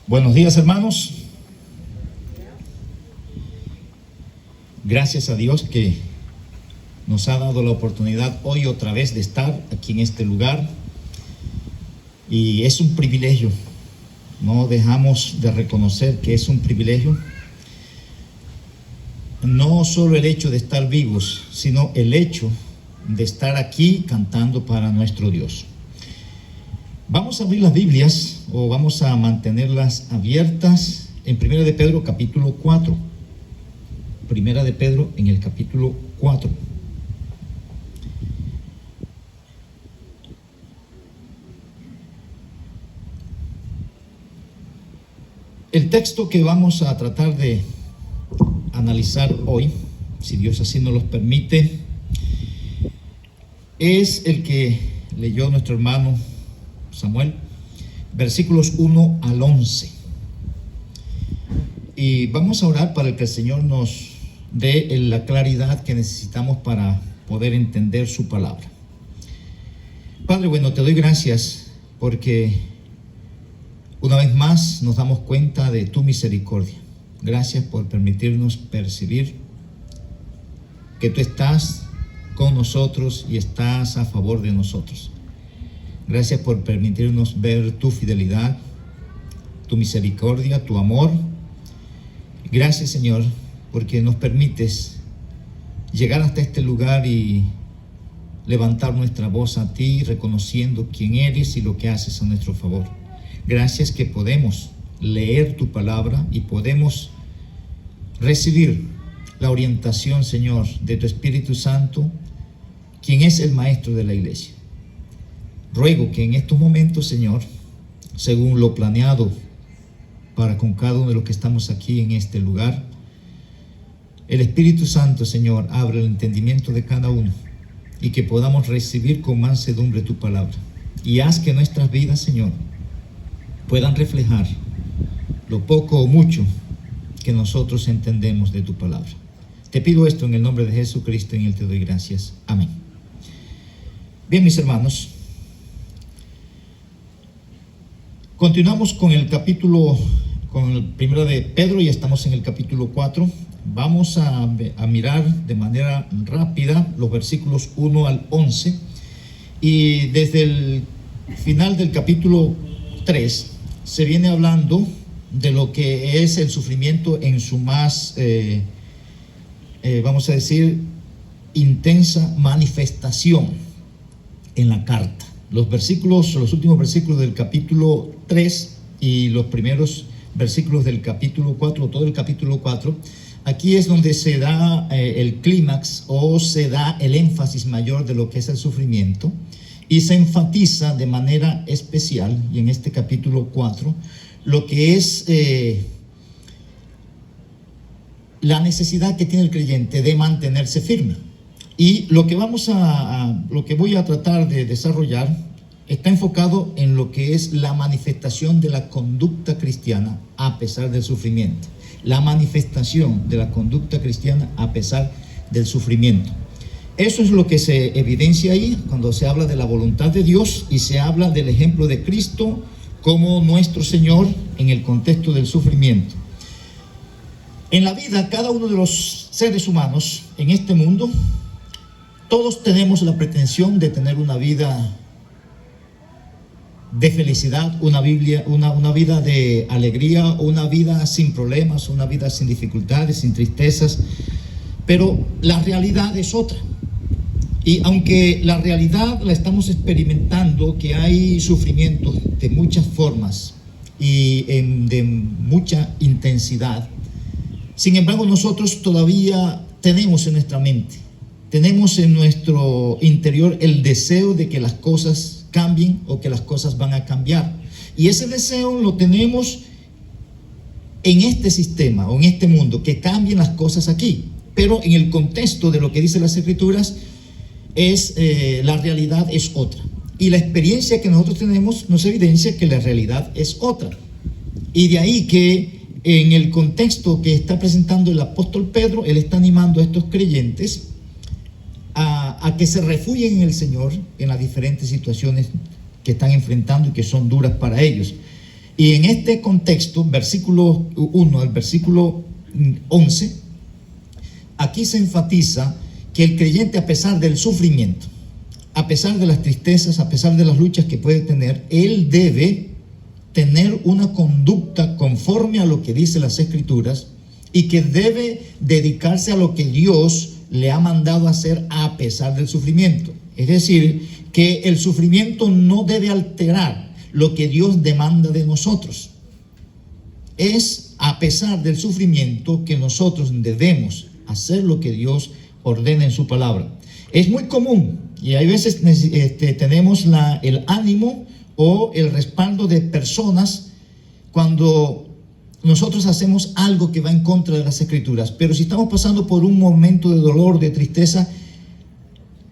Buenos días, hermanos. Gracias a Dios que nos ha dado la oportunidad hoy otra vez de estar aquí en este lugar. Y es un privilegio. No dejamos de reconocer que es un privilegio. No solo el hecho de estar vivos, sino el hecho de estar aquí cantando para nuestro Dios. Vamos a abrir las Biblias o vamos a mantenerlas abiertas en 1 de Pedro capítulo 4. 1 de Pedro en el capítulo 4. El texto que vamos a tratar de analizar hoy, si Dios así nos los permite, es el que leyó nuestro hermano Samuel, versículos 1 al 11. Y vamos a orar para que el Señor nos dé la claridad que necesitamos para poder entender su palabra. Padre, bueno, te doy gracias porque una vez más nos damos cuenta de tu misericordia. Gracias por permitirnos percibir que tú estás con nosotros y estás a favor de nosotros. Gracias por permitirnos ver tu fidelidad, tu misericordia, tu amor. Gracias, Señor, porque nos permites llegar hasta este lugar y levantar nuestra voz a ti, reconociendo quién eres y lo que haces a nuestro favor. Gracias que podemos leer tu palabra y podemos recibir la orientación, Señor, de tu Espíritu Santo, quien es el maestro de la iglesia. Ruego que en estos momentos, Señor, según lo planeado para con cada uno de los que estamos aquí en este lugar, el Espíritu Santo, Señor, abra el entendimiento de cada uno y que podamos recibir con mansedumbre tu palabra. Y haz que nuestras vidas, Señor, puedan reflejar lo poco o mucho que nosotros entendemos de tu palabra. Te pido esto en el nombre de Jesucristo, en él te doy gracias. Amén. Bien, mis hermanos, continuamos con el capítulo, con el primero de Pedro, y estamos en el capítulo 4. Vamos a mirar de manera rápida los versículos 1 al 11. Y desde el final del capítulo 3 se viene hablando de lo que es el sufrimiento en su más, vamos a decir, intensa manifestación en la carta. Los últimos versículos del capítulo 3 y los primeros versículos del capítulo 4, todo el capítulo 4, aquí es donde se da el clímax o se da el énfasis mayor de lo que es el sufrimiento, y se enfatiza de manera especial, y en este capítulo 4, lo que es la necesidad que tiene el creyente de mantenerse firme. Y lo que voy a tratar de desarrollar está enfocado en lo que es la manifestación de la conducta cristiana a pesar del sufrimiento. La manifestación de la conducta cristiana a pesar del sufrimiento. Eso es lo que se evidencia ahí cuando se habla de la voluntad de Dios y se habla del ejemplo de Cristo como nuestro Señor en el contexto del sufrimiento. En la vida, cada uno de los seres humanos en este mundo, todos tenemos la pretensión de tener una vida de felicidad, una vida de alegría, una vida sin problemas, una vida sin dificultades, sin tristezas, pero la realidad es otra. Y aunque la realidad la estamos experimentando, que hay sufrimiento de muchas formas y de mucha intensidad, sin embargo nosotros todavía tenemos en nuestra mente, tenemos en nuestro interior el deseo de que las cosas cambien o que las cosas van a cambiar. Y ese deseo lo tenemos en este sistema o en este mundo, que cambien las cosas aquí. Pero en el contexto de lo que dicen las Escrituras, la realidad es otra. Y la experiencia que nosotros tenemos nos evidencia que la realidad es otra. Y de ahí que en el contexto que está presentando el apóstol Pedro, él está animando a estos creyentes a que se refugien en el Señor en las diferentes situaciones que están enfrentando y que son duras para ellos. Y en este contexto, versículo 1 al versículo 11, aquí se enfatiza que el creyente, a pesar del sufrimiento, a pesar de las tristezas, a pesar de las luchas que puede tener, él debe tener una conducta conforme a lo que dice las Escrituras y que debe dedicarse a lo que Dios le ha mandado hacer a pesar del sufrimiento. Es decir, que el sufrimiento no debe alterar lo que Dios demanda de nosotros. Es a pesar del sufrimiento que nosotros debemos hacer lo que Dios ordena en su palabra. Es muy común y hay veces tenemos el ánimo o el respaldo de personas cuando nosotros hacemos algo que va en contra de las Escrituras. Pero si estamos pasando por un momento de dolor, de tristeza,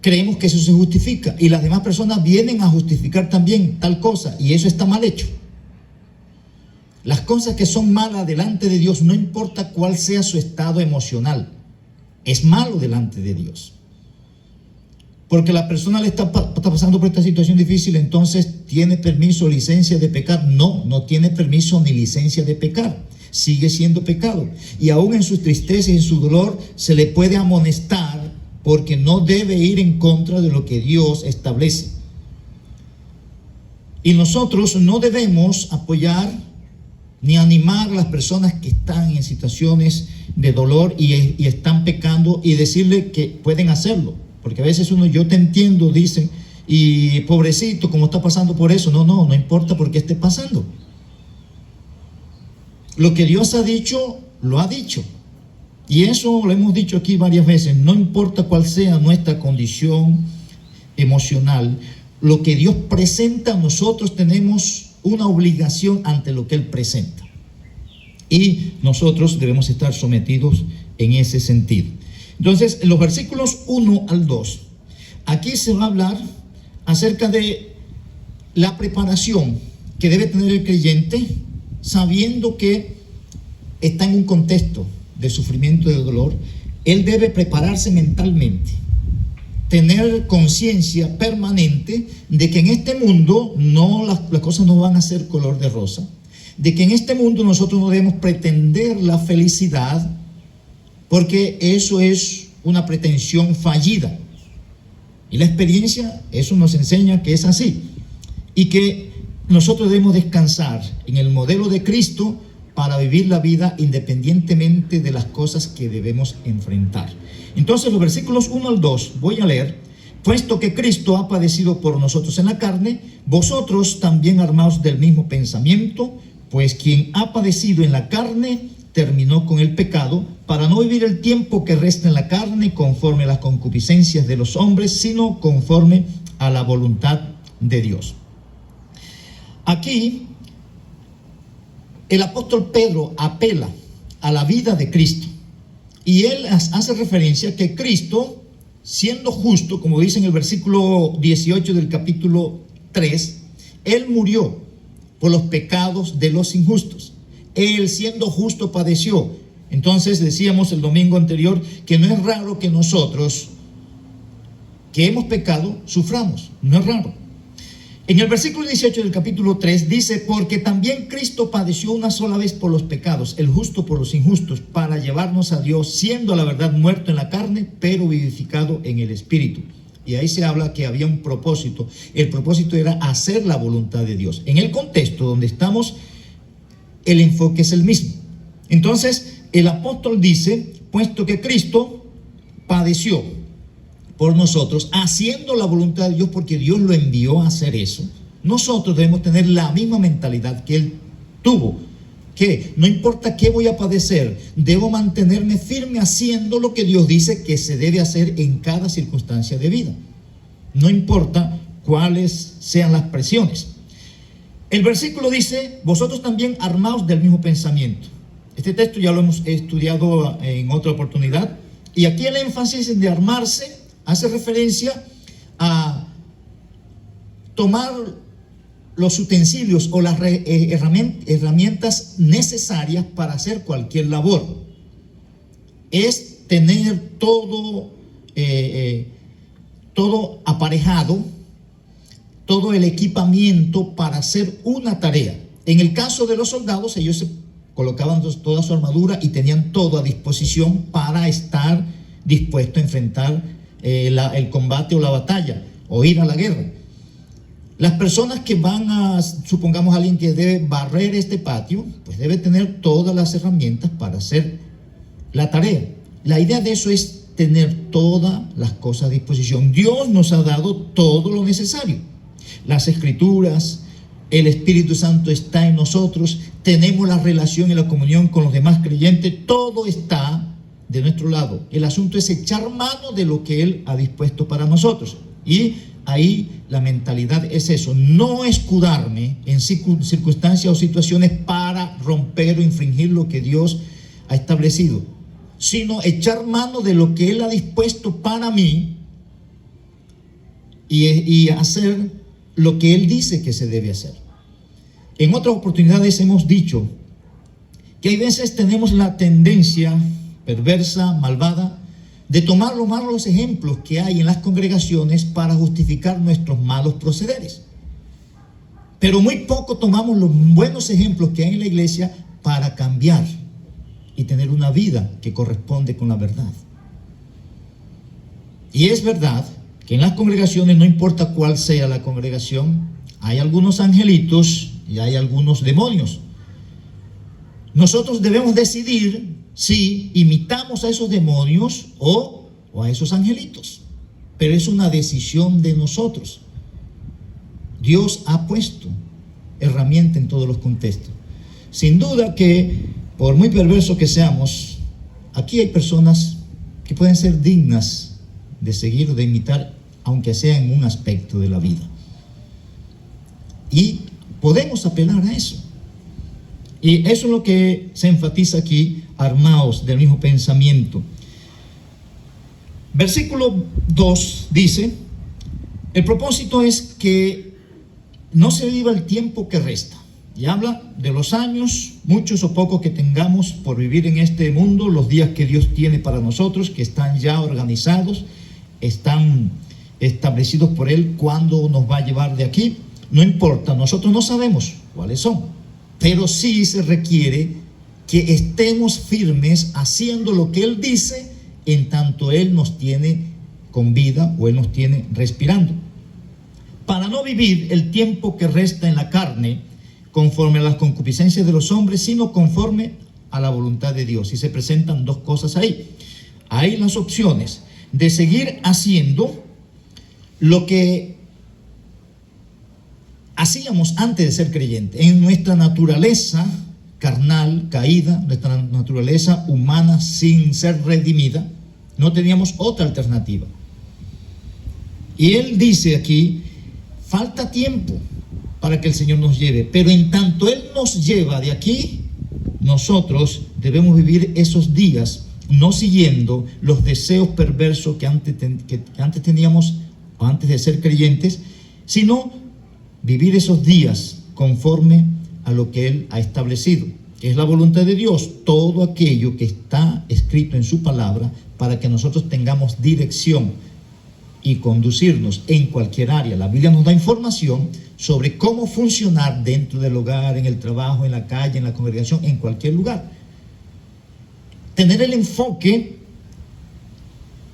creemos que eso se justifica y las demás personas vienen a justificar también tal cosa, y eso está mal hecho. Las cosas que son malas delante de Dios, no importa cuál sea su estado emocional, es malo delante de Dios. Porque la persona le está pasando por esta situación difícil, entonces ¿tiene permiso o licencia de pecar? No, no tiene permiso ni licencia de pecar. Sigue siendo pecado. Y aún en su tristeza y en su dolor se le puede amonestar, porque no debe ir en contra de lo que Dios establece. Y nosotros no debemos apoyar ni animar a las personas que están en situaciones de dolor y están pecando y decirle que pueden hacerlo. Porque a veces yo te entiendo, dicen, y pobrecito, como está pasando por eso. No importa por qué esté pasando. Lo que Dios ha dicho, lo ha dicho. Y eso lo hemos dicho aquí varias veces. No importa cuál sea nuestra condición emocional, lo que Dios presenta, nosotros tenemos una obligación ante lo que Él presenta. Y nosotros debemos estar sometidos en ese sentido. Entonces, en los versículos 1 al 2, aquí se va a hablar acerca de la preparación que debe tener el creyente, sabiendo que está en un contexto de sufrimiento y de dolor. Él debe prepararse mentalmente, tener conciencia permanente de que en este mundo las cosas no van a ser color de rosa, de que en este mundo nosotros no debemos pretender la felicidad, porque eso es una pretensión fallida. Y la experiencia, eso nos enseña que es así. Y que nosotros debemos descansar en el modelo de Cristo para vivir la vida independientemente de las cosas que debemos enfrentar. Entonces, los versículos 1 al 2, voy a leer. Puesto que Cristo ha padecido por nosotros en la carne, vosotros también armaos del mismo pensamiento, pues quien ha padecido en la carne terminó con el pecado, para no vivir el tiempo que resta en la carne conforme a las concupiscencias de los hombres, sino conforme a la voluntad de Dios. Aquí el apóstol Pedro apela a la vida de Cristo, y él hace referencia a que Cristo, siendo justo, como dice en el versículo 18 del capítulo 3, Él murió por los pecados de los injustos. Él, siendo justo, padeció. Entonces decíamos el domingo anterior que no es raro que nosotros, que hemos pecado, suframos. No es raro. En el versículo 18 del capítulo 3 dice: porque también Cristo padeció una sola vez por los pecados, el justo por los injustos, para llevarnos a Dios, siendo a la verdad muerto en la carne, pero vivificado en el Espíritu. Y ahí se habla que había un propósito. El propósito era hacer la voluntad de Dios. En el contexto donde estamos, el enfoque es el mismo. Entonces, el apóstol dice: puesto que Cristo padeció por nosotros, haciendo la voluntad de Dios, porque Dios lo envió a hacer eso, nosotros debemos tener la misma mentalidad que Él tuvo, que no importa qué voy a padecer, debo mantenerme firme haciendo lo que Dios dice que se debe hacer en cada circunstancia de vida, no importa cuáles sean las presiones. El versículo dice: vosotros también armaos del mismo pensamiento. Este texto ya lo hemos estudiado en otra oportunidad, y aquí el énfasis de armarse hace referencia a tomar los utensilios o las herramientas necesarias para hacer cualquier labor. Es tener todo aparejado, todo el equipamiento para hacer una tarea. En el caso de los soldados, ellos se colocaban toda su armadura y tenían todo a disposición para estar dispuestos a enfrentar el combate o la batalla o ir a la guerra. Las personas que van a, supongamos alguien que debe barrer este patio, pues debe tener todas las herramientas para hacer la tarea. La idea de eso es tener todas las cosas a disposición. Dios nos ha dado todo lo necesario. Las Escrituras, el Espíritu Santo está en nosotros, tenemos la relación y la comunión con los demás creyentes, todo está de nuestro lado. El asunto es echar mano de lo que Él ha dispuesto para nosotros. Y ahí la mentalidad es eso, no escudarme en circunstancias o situaciones para romper o infringir lo que Dios ha establecido, sino echar mano de lo que Él ha dispuesto para mí y hacer lo que Él dice que se debe hacer. En otras oportunidades hemos dicho que hay veces tenemos la tendencia perversa, malvada, de tomar los malos ejemplos que hay en las congregaciones para justificar nuestros malos procederes. Pero muy poco tomamos los buenos ejemplos que hay en la iglesia para cambiar y tener una vida que corresponde con la verdad. Y es verdad que en las congregaciones, no importa cuál sea la congregación, hay algunos angelitos y hay algunos demonios. Nosotros debemos decidir si imitamos a esos demonios o a esos angelitos. Pero es una decisión de nosotros. Dios ha puesto herramienta en todos los contextos. Sin duda que, por muy perversos que seamos, aquí hay personas que pueden ser dignas de seguir o de imitar, aunque sea en un aspecto de la vida. Y podemos apelar a eso. Y eso es lo que se enfatiza aquí, armaos del mismo pensamiento. Versículo 2 dice, el propósito es que no se viva el tiempo que resta. Y habla de los años, muchos o pocos que tengamos por vivir en este mundo, los días que Dios tiene para nosotros, que están ya organizados, están establecidos por Él, cuándo nos va a llevar de aquí. No importa, nosotros no sabemos cuáles son, pero sí se requiere que estemos firmes haciendo lo que Él dice, en tanto Él nos tiene con vida o Él nos tiene respirando. Para no vivir el tiempo que resta en la carne conforme a las concupiscencias de los hombres, sino conforme a la voluntad de Dios. Y se presentan dos cosas ahí. Hay las opciones de seguir haciendo lo que hacíamos antes de ser creyentes, en nuestra naturaleza carnal, caída, nuestra naturaleza humana sin ser redimida. No teníamos otra alternativa. Y Él dice aquí, falta tiempo para que el Señor nos lleve, pero en tanto Él nos lleva de aquí, nosotros debemos vivir esos días no siguiendo los deseos perversos que antes teníamos antes de ser creyentes, sino vivir esos días conforme a lo que Él ha establecido, que es la voluntad de Dios, todo aquello que está escrito en su palabra, para que nosotros tengamos dirección y conducirnos en cualquier área. La Biblia nos da información sobre cómo funcionar dentro del hogar, en el trabajo, en la calle, en la congregación, en cualquier lugar. Tener el enfoque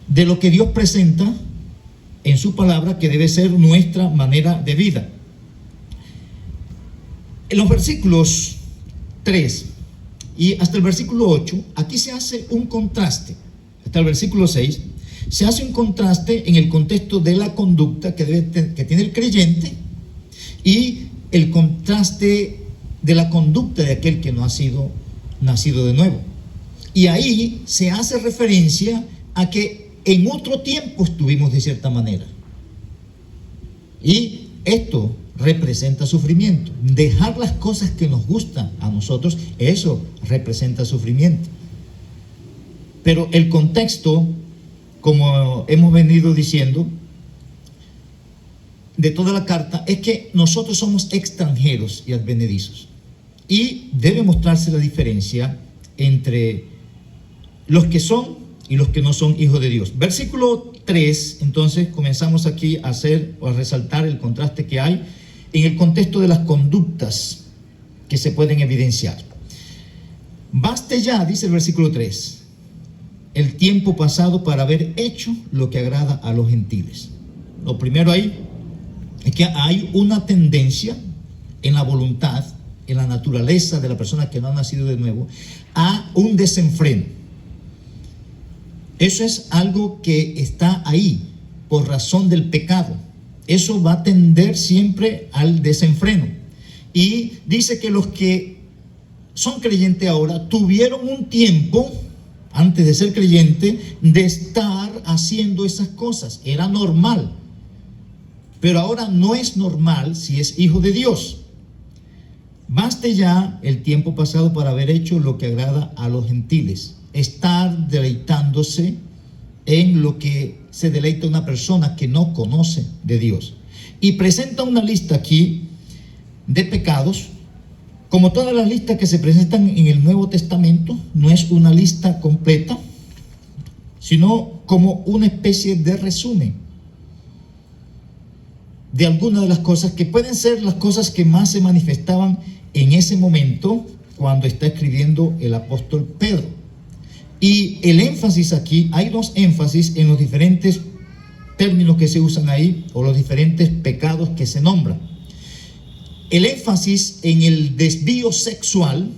de lo que Dios presenta en su palabra, que debe ser nuestra manera de vida. En los versículos 3 y hasta el versículo 8, aquí se hace un contraste. Hasta el versículo 6, se hace un contraste en el contexto de la conducta que tiene el creyente y el contraste de la conducta de aquel que no ha sido nacido de nuevo. Y ahí se hace referencia a que en otro tiempo estuvimos de cierta manera. Y esto representa sufrimiento. Dejar las cosas que nos gustan a nosotros, eso representa sufrimiento. Pero el contexto, como hemos venido diciendo, de toda la carta, es que nosotros somos extranjeros y advenedizos. Y debe mostrarse la diferencia entre los que son y los que no son hijos de Dios. Versículo 3, entonces comenzamos aquí a resaltar el contraste que hay en el contexto de las conductas que se pueden evidenciar. Baste ya, dice el versículo 3, el tiempo pasado para haber hecho lo que agrada a los gentiles. Lo primero ahí es que hay una tendencia en la voluntad, en la naturaleza de la persona que no ha nacido de nuevo, a un desenfreno. Eso es algo que está ahí por razón del pecado. Eso va a tender siempre al desenfreno. Y dice que los que son creyentes ahora tuvieron un tiempo, antes de ser creyente, de estar haciendo esas cosas. Era normal. Pero ahora no es normal si es hijo de Dios. Baste ya el tiempo pasado para haber hecho lo que agrada a los gentiles. Estar deleitándose en lo que se deleita una persona que no conoce de Dios. Y presenta una lista aquí de pecados. Como todas las listas que se presentan en el Nuevo Testamento, no es una lista completa, sino como una especie de resumen de algunas de las cosas que pueden ser las cosas que más se manifestaban en ese momento cuando está escribiendo el apóstol Pedro. Y el énfasis aquí, hay dos énfasis en los diferentes términos que se usan ahí, o los diferentes pecados que se nombran. El énfasis en el desvío sexual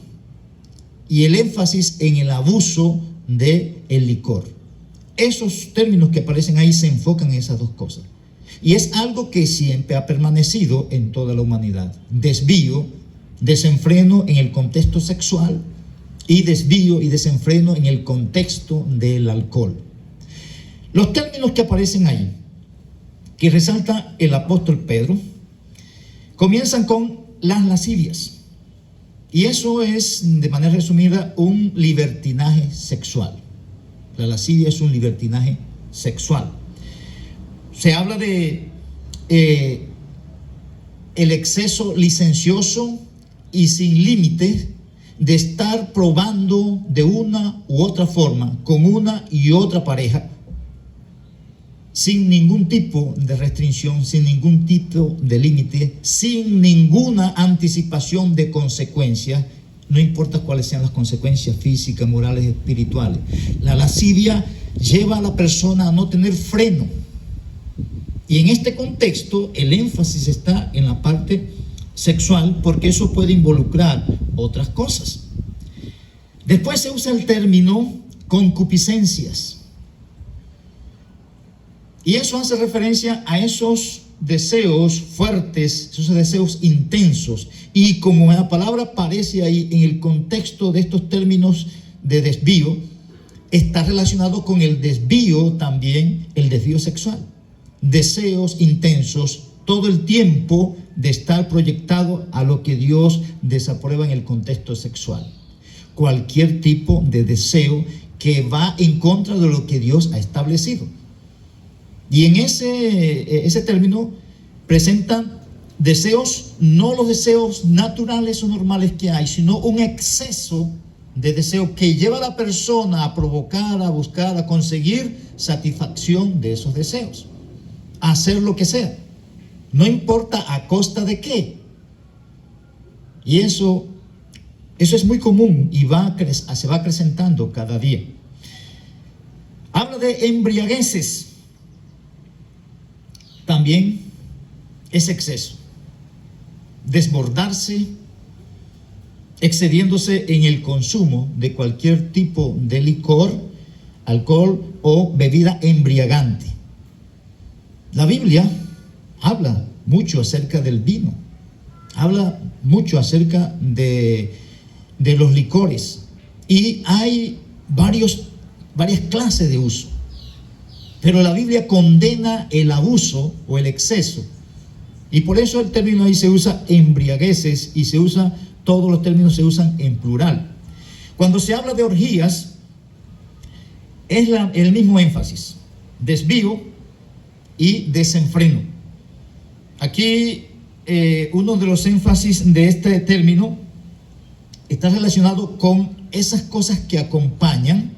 y el énfasis en el abuso del licor. Esos términos que aparecen ahí se enfocan en esas dos cosas. Y es algo que siempre ha permanecido en toda la humanidad. Desvío, desenfreno en el contexto sexual y desvío y desenfreno en el contexto del alcohol. Los términos que aparecen ahí, que resalta el apóstol Pedro, comienzan con las lascivias. Y eso es, de manera resumida, un libertinaje sexual. La lascivia es un libertinaje sexual. Se habla de el exceso licencioso y sin límites de estar probando de una u otra forma con una y otra pareja sin ningún tipo de restricción, sin ningún tipo de límite, sin ninguna anticipación de consecuencias, no importa cuáles sean las consecuencias físicas, morales, espirituales. La lascivia lleva a la persona a no tener freno. Y en este contexto el énfasis está en la parte sexual, porque eso puede involucrar otras cosas. Después se usa el término concupiscencias. Y eso hace referencia a esos deseos fuertes, esos deseos intensos. Y como la palabra aparece ahí en el contexto de estos términos de desvío, está relacionado con el desvío también, el desvío sexual. Deseos intensos, todo el tiempo de estar proyectado a lo que Dios desaprueba en el contexto sexual. Cualquier tipo de deseo que va en contra de lo que Dios ha establecido. Y en ese término presentan deseos, no los deseos naturales o normales que hay, sino un exceso de deseo que lleva a la persona a provocar, a buscar, a conseguir satisfacción de esos deseos, a hacer lo que sea, no importa a costa de qué. Y eso es muy común y se va acrecentando cada día. Habla de embriagueces. También es exceso, desbordarse, excediéndose en el consumo de cualquier tipo de licor, alcohol o bebida embriagante. La Biblia habla mucho acerca del vino, habla mucho acerca de los licores, y hay varias clases de uso. Pero la Biblia condena el abuso o el exceso. Y por eso el término ahí se usa embriagueces, y todos los términos se usan en plural. Cuando se habla de orgías, es el mismo énfasis: desvío y desenfreno. Aquí uno de los énfasis de este término está relacionado con esas cosas que acompañan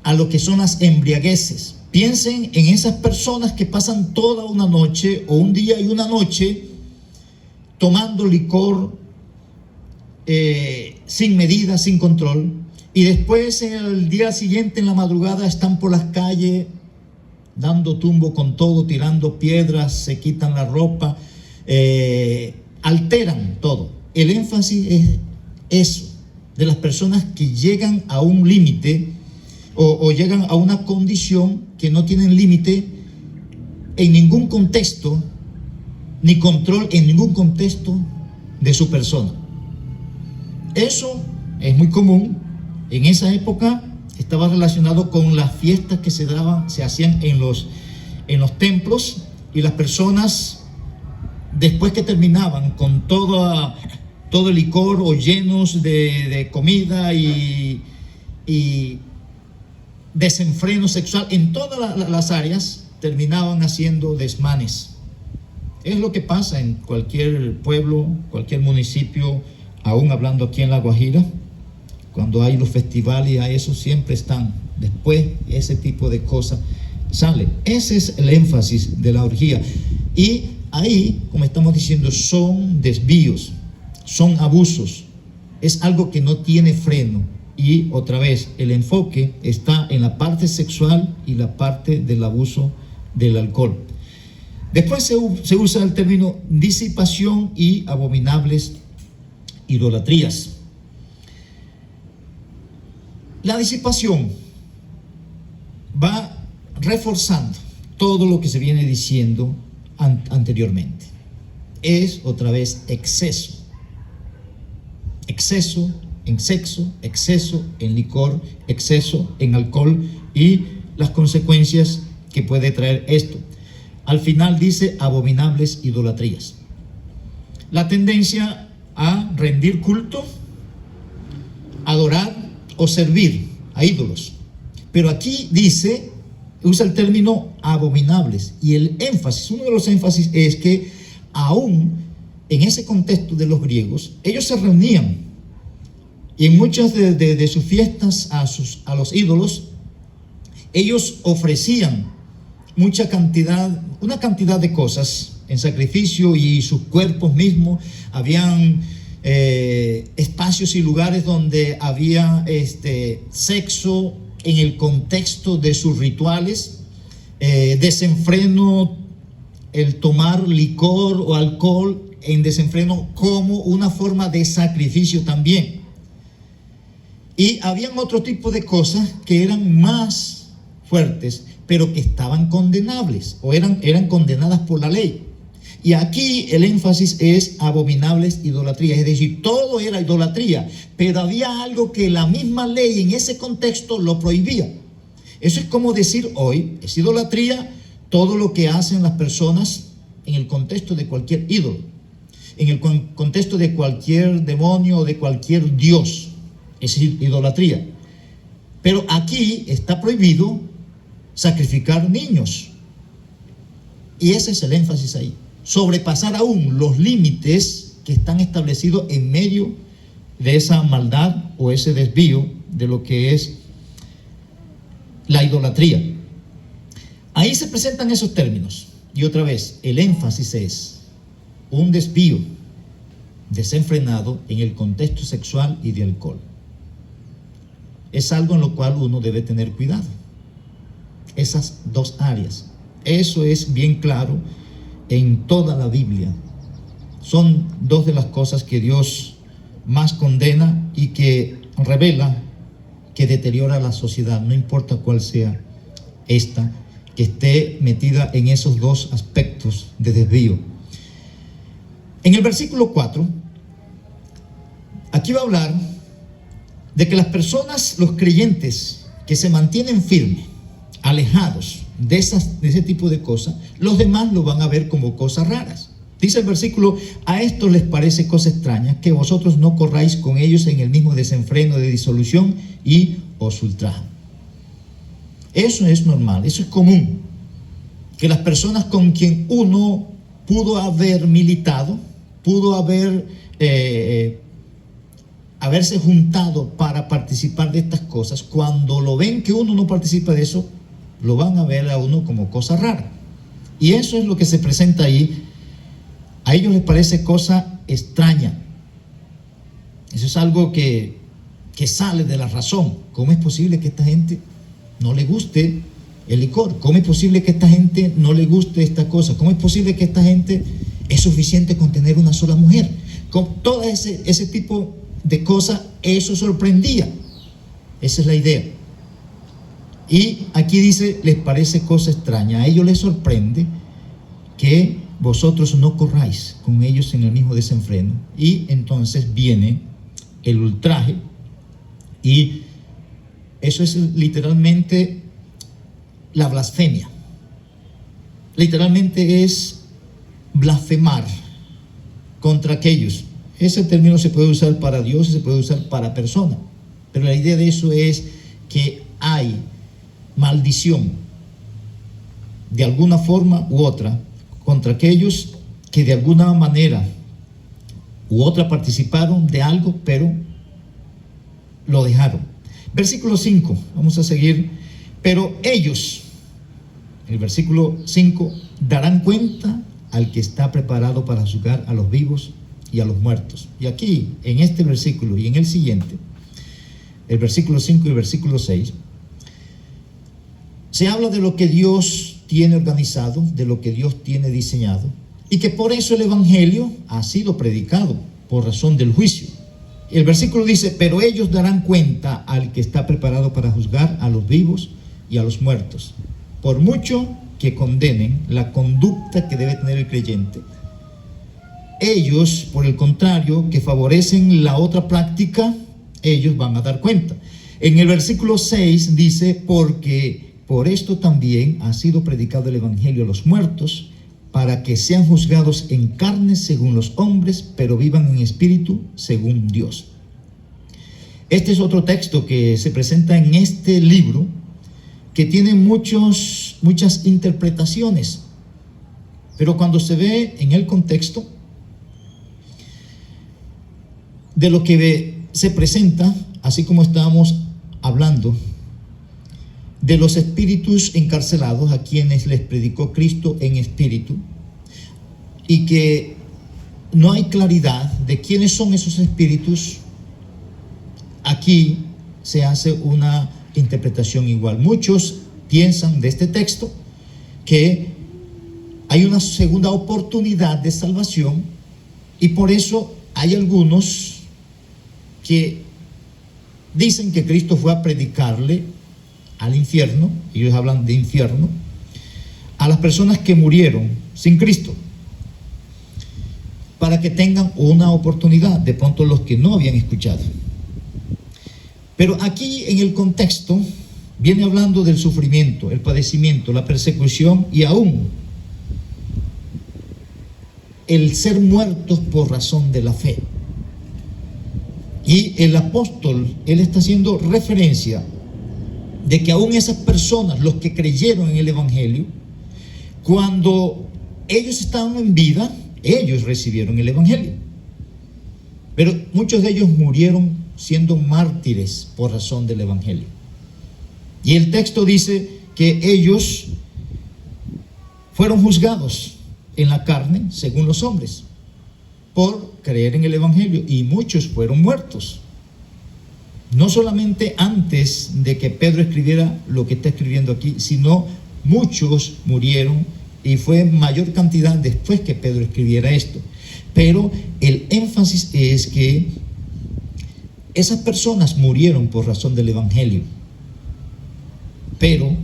a lo que son las embriagueces. Piensen en esas personas que pasan toda una noche o un día y una noche tomando licor sin medida, sin control, y después el día siguiente en la madrugada están por las calles dando tumbo con todo, tirando piedras, se quitan la ropa, alteran todo. El énfasis es eso, de las personas que llegan a un límite o llegan a una condición que no tienen límite en ningún contexto, ni control en ningún contexto de su persona. Eso es muy común. En esa época estaba relacionado con las fiestas que se hacían en los templos, y las personas, después que terminaban con todo el licor o llenos de comida y desenfreno sexual en todas las áreas, terminaban haciendo desmanes. Es lo que pasa en cualquier pueblo, cualquier municipio, aún hablando aquí en La Guajira. Cuando hay los festivales y a eso siempre están. Después ese tipo de cosas sale. Ese es el énfasis de la orgía. Y ahí, como estamos diciendo, son desvíos, son abusos. Es algo que no tiene freno. Y otra vez, el enfoque está en la parte sexual y la parte del abuso del alcohol. Después se usa el término disipación y abominables idolatrías. La disipación va reforzando todo lo que se viene diciendo anteriormente. Es otra vez exceso. Exceso en sexo, exceso en licor, exceso en alcohol y las consecuencias que puede traer esto. Al final dice abominables idolatrías. La tendencia a rendir culto, adorar o servir a ídolos. Pero aquí dice, usa el término abominables, y el énfasis, uno de los énfasis es que aún en ese contexto de los griegos, ellos se reunían y en muchas de sus fiestas a los ídolos, ellos ofrecían una cantidad de cosas en sacrificio, y sus cuerpos mismos. Habían espacios y lugares donde había sexo en el contexto de sus rituales, desenfreno, el tomar licor o alcohol en desenfreno como una forma de sacrificio también. Y habían otro tipo de cosas que eran más fuertes, pero que estaban condenables o eran condenadas por la ley. Y aquí el énfasis es abominables idolatrías, es decir, todo era idolatría, pero había algo que la misma ley en ese contexto lo prohibía. Eso es como decir hoy, es idolatría todo lo que hacen las personas en el contexto de cualquier ídolo, en el contexto de cualquier demonio o de cualquier dios, es idolatría. Pero aquí está prohibido sacrificar niños, y ese es el énfasis ahí. Sobrepasar aún los límites que están establecidos en medio de esa maldad o ese desvío de lo que es la idolatría. Ahí se presentan esos términos, y otra vez el énfasis es un desvío desenfrenado en el contexto sexual y de alcohol. Es algo en lo cual uno debe tener cuidado, esas dos áreas. Eso es bien claro en toda la Biblia. Son dos de las cosas que Dios más condena y que revela que deteriora la sociedad, no importa cuál sea esta, que esté metida en esos dos aspectos de desvío. En el versículo 4, aquí va a hablar de que las personas, los creyentes que se mantienen firmes, alejados de ese tipo de cosas, los demás lo van a ver como cosas raras. Dice el versículo: a esto les parece cosa extraña que vosotros no corráis con ellos en el mismo desenfreno de disolución y os ultrajan. Eso es normal, eso es común, que las personas con quien uno pudo haber militado, pudo haberse juntado para participar de estas cosas, cuando lo ven que uno no participa de eso, lo van a ver a uno como cosa rara. Y eso es lo que se presenta ahí. A ellos les parece cosa extraña. Eso es algo que sale de la razón. ¿Cómo es posible que a esta gente no le guste el licor? ¿Cómo es posible que a esta gente no le guste esta cosa? ¿Cómo es posible que a esta gente es suficiente con tener una sola mujer? Con todo ese tipo de cosas, eso sorprendía. Esa es la idea. Y aquí dice, les parece cosa extraña. A ellos les sorprende que vosotros no corráis con ellos en el mismo desenfreno. Y entonces viene el ultraje. Y eso es literalmente la blasfemia. Literalmente es blasfemar contra aquellos. Ese término se puede usar para Dios y se puede usar para persona. Pero la idea de eso es que hay maldición de alguna forma u otra contra aquellos que de alguna manera u otra participaron de algo, pero lo dejaron. Versículo 5, vamos a seguir. Pero ellos, el versículo 5, darán cuenta al que está preparado para juzgar a los vivos y a los muertos. Y aquí, en este versículo y en el siguiente, el versículo 5 y el versículo 6, se habla de lo que Dios tiene organizado, de lo que Dios tiene diseñado, y que por eso el Evangelio ha sido predicado, por razón del juicio. El versículo dice, pero ellos darán cuenta al que está preparado para juzgar a los vivos y a los muertos. Por mucho que condenen la conducta que debe tener el creyente, ellos, por el contrario, que favorecen la otra práctica, ellos van a dar cuenta. En el versículo 6 dice, porque por esto también ha sido predicado el Evangelio a los muertos, para que sean juzgados en carne según los hombres, pero vivan en espíritu según Dios. Este es otro texto que se presenta en este libro, que tiene muchas interpretaciones, pero cuando se ve en el contexto de lo que se presenta, así como estábamos hablando de los espíritus encarcelados a quienes les predicó Cristo en espíritu, y que no hay claridad de quiénes son esos espíritus, aquí se hace una interpretación igual. Muchos piensan de este texto que hay una segunda oportunidad de salvación, y por eso hay algunos que dicen que Cristo fue a predicarle al infierno, ellos hablan de infierno, a las personas que murieron sin Cristo, para que tengan una oportunidad, de pronto los que no habían escuchado. Pero aquí en el contexto viene hablando del sufrimiento, el padecimiento, la persecución y aún el ser muertos por razón de la fe. Y el apóstol, él está haciendo referencia de que aún esas personas, los que creyeron en el Evangelio, cuando ellos estaban en vida, ellos recibieron el Evangelio. Pero muchos de ellos murieron siendo mártires por razón del Evangelio. Y el texto dice que ellos fueron juzgados en la carne, según los hombres, por creer en el Evangelio, y muchos fueron muertos. No solamente antes de que Pedro escribiera lo que está escribiendo aquí, sino muchos murieron, y fue mayor cantidad después que Pedro escribiera esto. Pero el énfasis es que esas personas murieron por razón del Evangelio, pero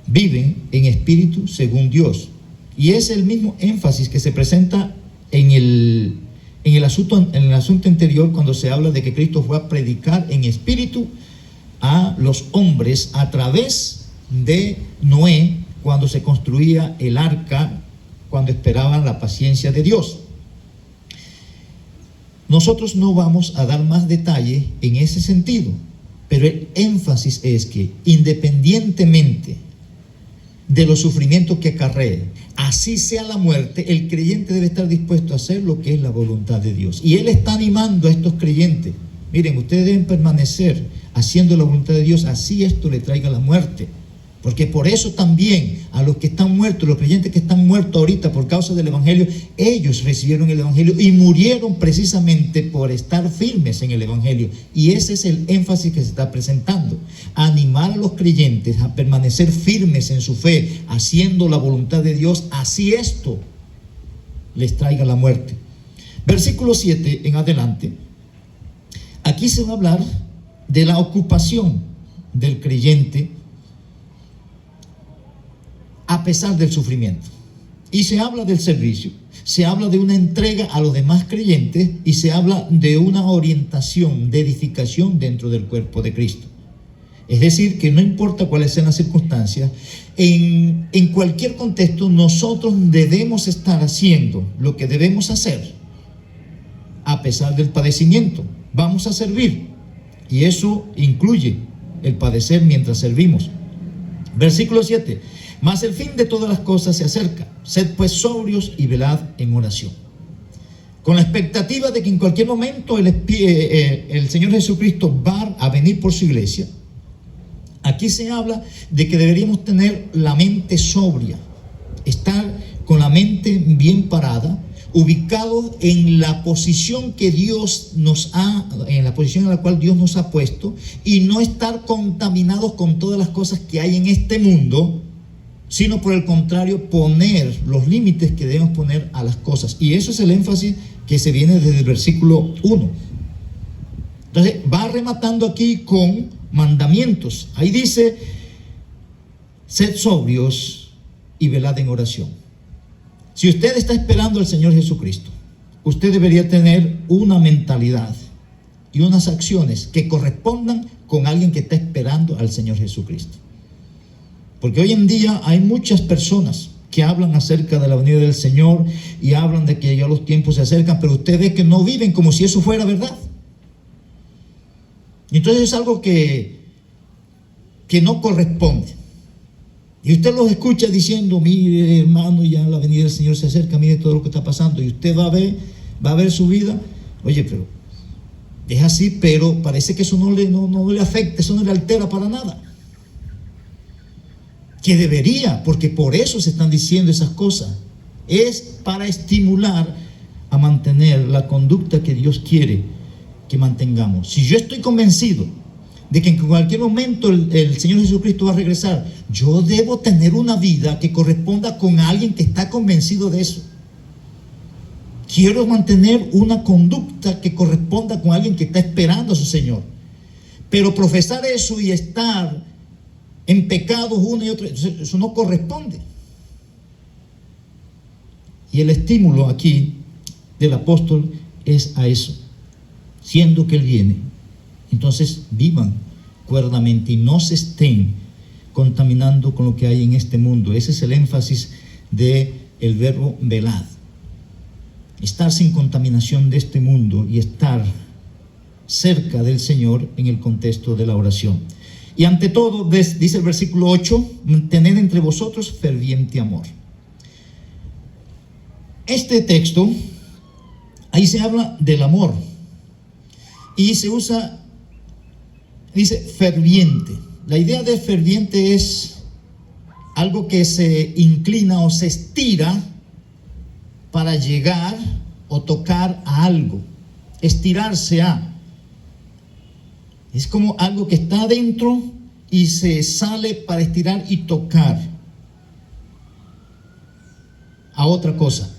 viven en espíritu según Dios. Y es el mismo énfasis que se presenta en el asunto anterior, cuando se habla de que Cristo fue a predicar en espíritu a los hombres a través de Noé, cuando se construía el arca, cuando esperaban la paciencia de Dios. Nosotros no vamos a dar más detalle en ese sentido, pero el énfasis es que independientemente de los sufrimientos que acarree, así sea la muerte, el creyente debe estar dispuesto a hacer lo que es la voluntad de Dios. Y Él está animando a estos creyentes: miren, ustedes deben permanecer haciendo la voluntad de Dios, así esto le traiga la muerte. Porque por eso también a los que están muertos, los creyentes que están muertos ahorita por causa del Evangelio, ellos recibieron el Evangelio y murieron precisamente por estar firmes en el Evangelio. Y ese es el énfasis que se está presentando. Animar a los creyentes a permanecer firmes en su fe, haciendo la voluntad de Dios, así esto les traiga la muerte. Versículo 7 en adelante. Aquí se va a hablar de la ocupación del creyente a pesar del sufrimiento. Y se habla del servicio, se habla de una entrega a los demás creyentes y se habla de una orientación, de edificación dentro del cuerpo de Cristo. Es decir, que no importa cuáles sean las circunstancias, en cualquier contexto nosotros debemos estar haciendo lo que debemos hacer a pesar del padecimiento. Vamos a servir y eso incluye el padecer mientras servimos. Versículo 7. Mas el fin de todas las cosas se acerca. Sed pues sobrios y velad en oración. Con la expectativa de que en cualquier momento el Señor Jesucristo va a venir por su iglesia. Aquí se habla de que deberíamos tener la mente sobria, estar con la mente bien parada, ubicados en la posición que Dios en la posición en la cual Dios nos ha puesto, y no estar contaminados con todas las cosas que hay en este mundo, sino por el contrario, poner los límites que debemos poner a las cosas. Y eso es el énfasis que se viene desde el versículo 1. Entonces, va rematando aquí con mandamientos. Ahí dice, sed sobrios y velad en oración. Si usted está esperando al Señor Jesucristo, usted debería tener una mentalidad y unas acciones que correspondan con alguien que está esperando al Señor Jesucristo. Porque hoy en día hay muchas personas que hablan acerca de la venida del Señor y hablan de que ya los tiempos se acercan, pero usted ve que no viven como si eso fuera verdad. Entonces es algo que no corresponde. Y usted los escucha diciendo, mire hermano, ya la venida del Señor se acerca, mire todo lo que está pasando, y usted va a ver su vida. Oye, pero es así, pero parece que eso no le afecta, eso no le altera para nada. Que debería, porque por eso se están diciendo esas cosas. Es para estimular a mantener la conducta que Dios quiere que mantengamos. Si yo estoy convencido de que en cualquier momento el Señor Jesucristo va a regresar, yo debo tener una vida que corresponda con alguien que está convencido de eso. Quiero mantener una conducta que corresponda con alguien que está esperando a su Señor. Pero profesar eso y estar en pecados uno y otro, eso no corresponde. Y el estímulo aquí del apóstol es a eso. Siendo que Él viene, entonces vivan cuerdamente y no se estén contaminando con lo que hay en este mundo. Ese es el énfasis del verbo velad. Estar sin contaminación de este mundo y estar cerca del Señor en el contexto de la oración. Y ante todo, dice el versículo 8, tened entre vosotros ferviente amor. Este texto, ahí se habla del amor. Y se usa, dice ferviente. La idea de ferviente es algo que se inclina o se estira para llegar o tocar a algo. Estirarse a. Es como algo que está adentro y se sale para estirar y tocar a otra cosa.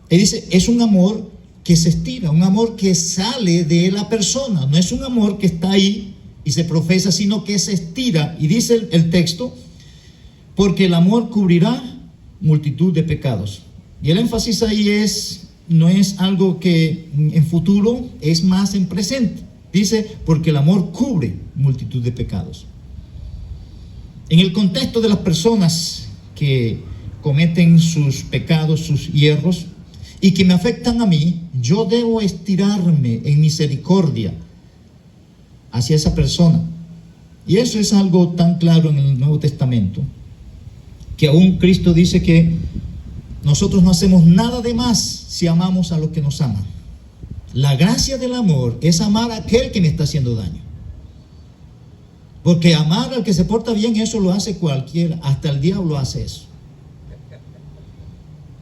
Él dice, es un amor que se estira, un amor que sale de la persona. No es un amor que está ahí y se profesa, sino que se estira. Y dice el texto, porque el amor cubrirá multitud de pecados. Y el énfasis ahí no es algo que en futuro, es más en presente. Dice, porque el amor cubre multitud de pecados. En el contexto de las personas que cometen sus pecados, sus hierros, y que me afectan a mí, yo debo estirarme en misericordia hacia esa persona. Y eso es algo tan claro en el Nuevo Testamento, que aún Cristo dice que nosotros no hacemos nada de más si amamos a los que nos aman. La gracia del amor es amar a aquel que me está haciendo daño. Porque amar al que se porta bien, eso lo hace cualquiera, hasta el diablo hace eso.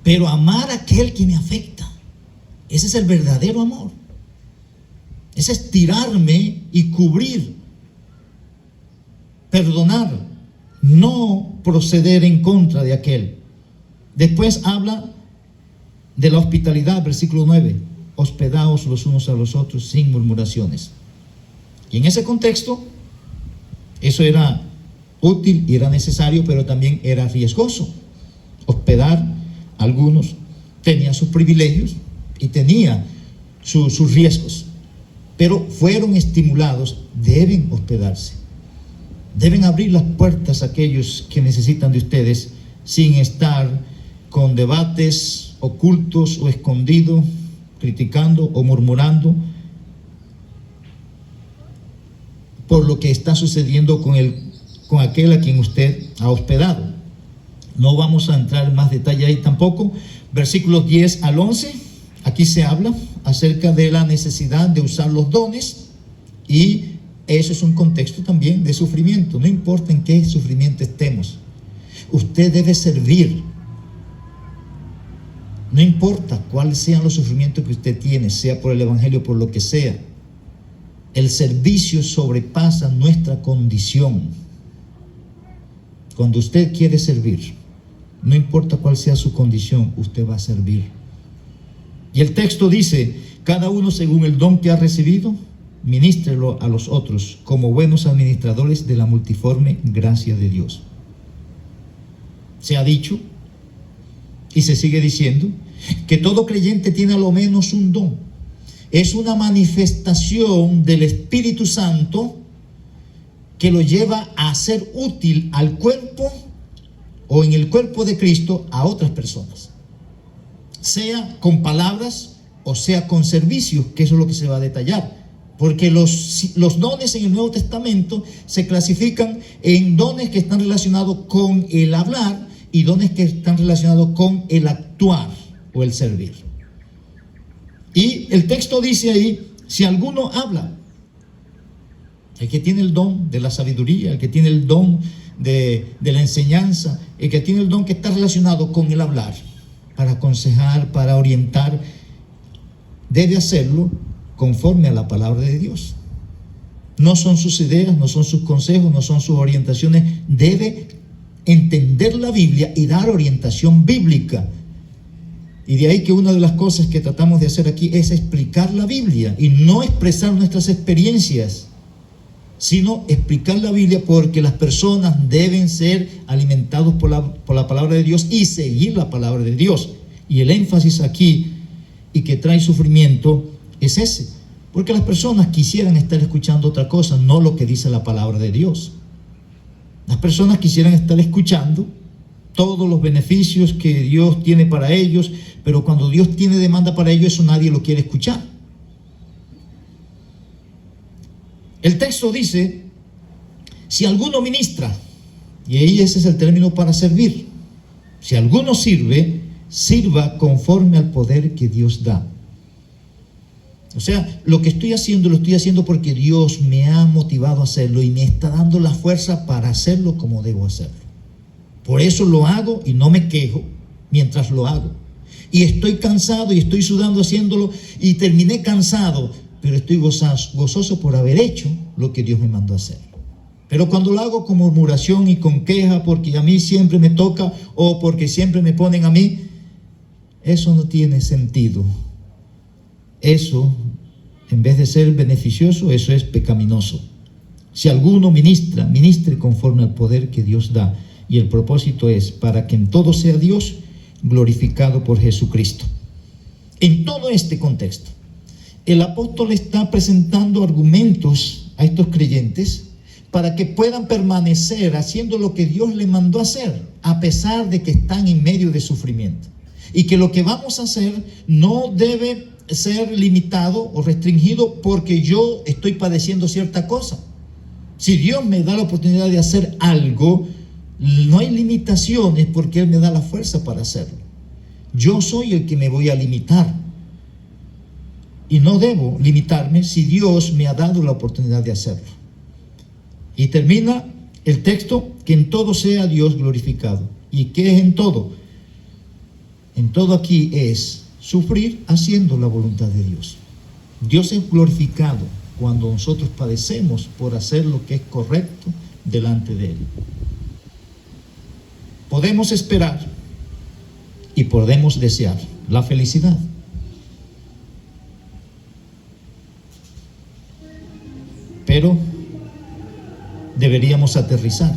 Pero amar a aquel que me afecta, ese es el verdadero amor. Ese es tirarme y cubrir, perdonar, no proceder en contra de aquel. Después habla de la hospitalidad, versículo 9. Hospedaos los unos a los otros sin murmuraciones. Y en ese contexto, eso era útil y era necesario, pero también era riesgoso. Hospedar a algunos tenía sus privilegios y tenía sus riesgos, pero fueron estimulados, deben hospedarse. Deben abrir las puertas a aquellos que necesitan de ustedes sin estar con debates ocultos o escondidos, criticando o murmurando por lo que está sucediendo con aquel a quien usted ha hospedado. No vamos a entrar en más detalle ahí tampoco. Versículos 10 al 11, aquí se habla acerca de la necesidad de usar los dones, y eso es un contexto también de sufrimiento. No importa en qué sufrimiento estemos, usted debe servir. No importa cuáles sean los sufrimientos que usted tiene, sea por el evangelio o por lo que sea. El servicio sobrepasa nuestra condición. Cuando usted quiere servir, no importa cuál sea su condición, usted va a servir. Y el texto dice: cada uno según el don que ha recibido, ministrelo a los otros como buenos administradores de la multiforme gracia de Dios. Se ha dicho y se sigue diciendo que todo creyente tiene a lo menos un don. Es una manifestación del Espíritu Santo que lo lleva a ser útil al cuerpo o en el cuerpo de Cristo a otras personas, sea con palabras o sea con servicios, que eso es lo que se va a detallar. Porque los dones en el Nuevo Testamento se clasifican en dones que están relacionados con el hablar y dones que están relacionados con el actuar o el servir. Y el texto dice ahí: si alguno habla, el que tiene el don de la sabiduría, el que tiene el don de la enseñanza, el que tiene el don que está relacionado con el hablar, para aconsejar, para orientar, debe hacerlo conforme a la palabra de Dios. No son sus ideas, no son sus consejos, no son sus orientaciones. Debe entender la Biblia y dar orientación bíblica. Y de ahí que una de las cosas que tratamos de hacer aquí es explicar la Biblia y no expresar nuestras experiencias, sino explicar la Biblia, porque las personas deben ser alimentados por la palabra de Dios y seguir la palabra de Dios. Y el énfasis aquí, y que trae sufrimiento, es ese, porque las personas quisieran estar escuchando otra cosa, no lo que dice la palabra de Dios. Las personas quisieran estar escuchando todos los beneficios que Dios tiene para ellos, pero cuando Dios tiene demanda para ellos, eso nadie lo quiere escuchar. El texto dice: si alguno ministra, y ahí ese es el término para servir, si alguno sirve, sirva conforme al poder que Dios da. O sea, lo que estoy haciendo, lo estoy haciendo porque Dios me ha motivado a hacerlo y me está dando la fuerza para hacerlo como debo hacerlo. Por eso lo hago y no me quejo mientras lo hago. Y estoy cansado y estoy sudando haciéndolo y terminé cansado, pero estoy gozoso por haber hecho lo que Dios me mandó a hacer. Pero cuando lo hago con murmuración y con queja porque a mí siempre me toca o porque siempre me ponen a mí, eso no tiene sentido. Eso, en vez de ser beneficioso, eso es pecaminoso. Si alguno ministre conforme al poder que Dios da. Y el propósito es para que en todo sea Dios glorificado por Jesucristo. En todo este contexto, el apóstol está presentando argumentos a estos creyentes para que puedan permanecer haciendo lo que Dios les mandó a hacer, a pesar de que están en medio de sufrimiento. Y que lo que vamos a hacer no debe ser limitado o restringido porque yo estoy padeciendo cierta cosa. Si Dios me da la oportunidad de hacer algo, no hay limitaciones porque Él me da la fuerza para hacerlo. Yo soy el que me voy a limitar. Y no debo limitarme si Dios me ha dado la oportunidad de hacerlo. Y termina el texto, que en todo sea Dios glorificado. ¿Y qué es en todo? En todo aquí es sufrir haciendo la voluntad de Dios. Dios es glorificado cuando nosotros padecemos por hacer lo que es correcto delante de Él. Podemos esperar y podemos desear la felicidad. Pero deberíamos aterrizar.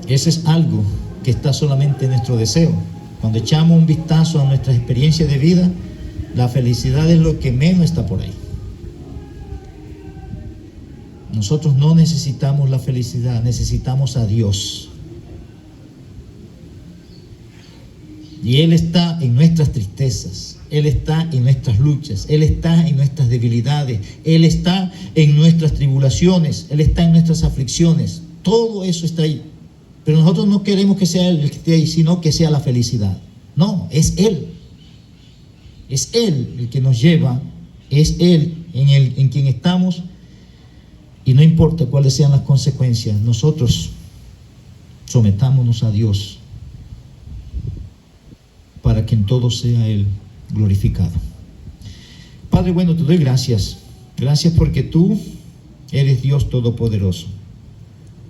Ese es algo que está solamente en nuestro deseo. Cuando echamos un vistazo a nuestra experiencia de vida, la felicidad es lo que menos está por ahí. Nosotros no necesitamos la felicidad, necesitamos a Dios. Y Él está en nuestras tristezas, Él está en nuestras luchas, Él está en nuestras debilidades, Él está en nuestras tribulaciones, Él está en nuestras aflicciones. Todo eso está ahí. Pero nosotros no queremos que sea Él el que esté ahí, sino que sea la felicidad. No, es Él. Es Él el que nos lleva, es Él en quien estamos. Y no importa cuáles sean las consecuencias, nosotros sometámonos a Dios para que en todo sea Él glorificado. Padre bueno, te doy gracias. Gracias porque tú eres Dios Todopoderoso.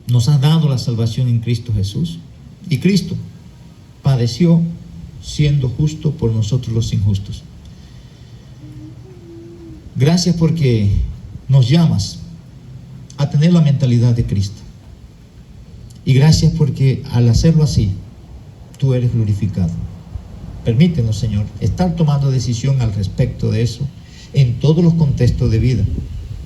Nos has dado la salvación en Cristo Jesús. Y Cristo padeció siendo justo por nosotros los injustos. Gracias porque nos llamas a tener la mentalidad de Cristo. Y gracias porque al hacerlo así, tú eres glorificado. Permítenos, Señor, estar tomando decisión al respecto de eso en todos los contextos de vida.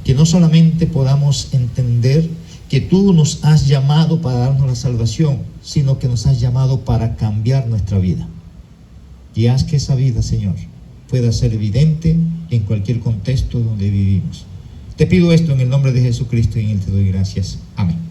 Que no solamente podamos entender que tú nos has llamado para darnos la salvación, sino que nos has llamado para cambiar nuestra vida. Y haz que esa vida, Señor, pueda ser evidente en cualquier contexto donde vivimos. Te pido esto en el nombre de Jesucristo y en Él te doy gracias. Amén.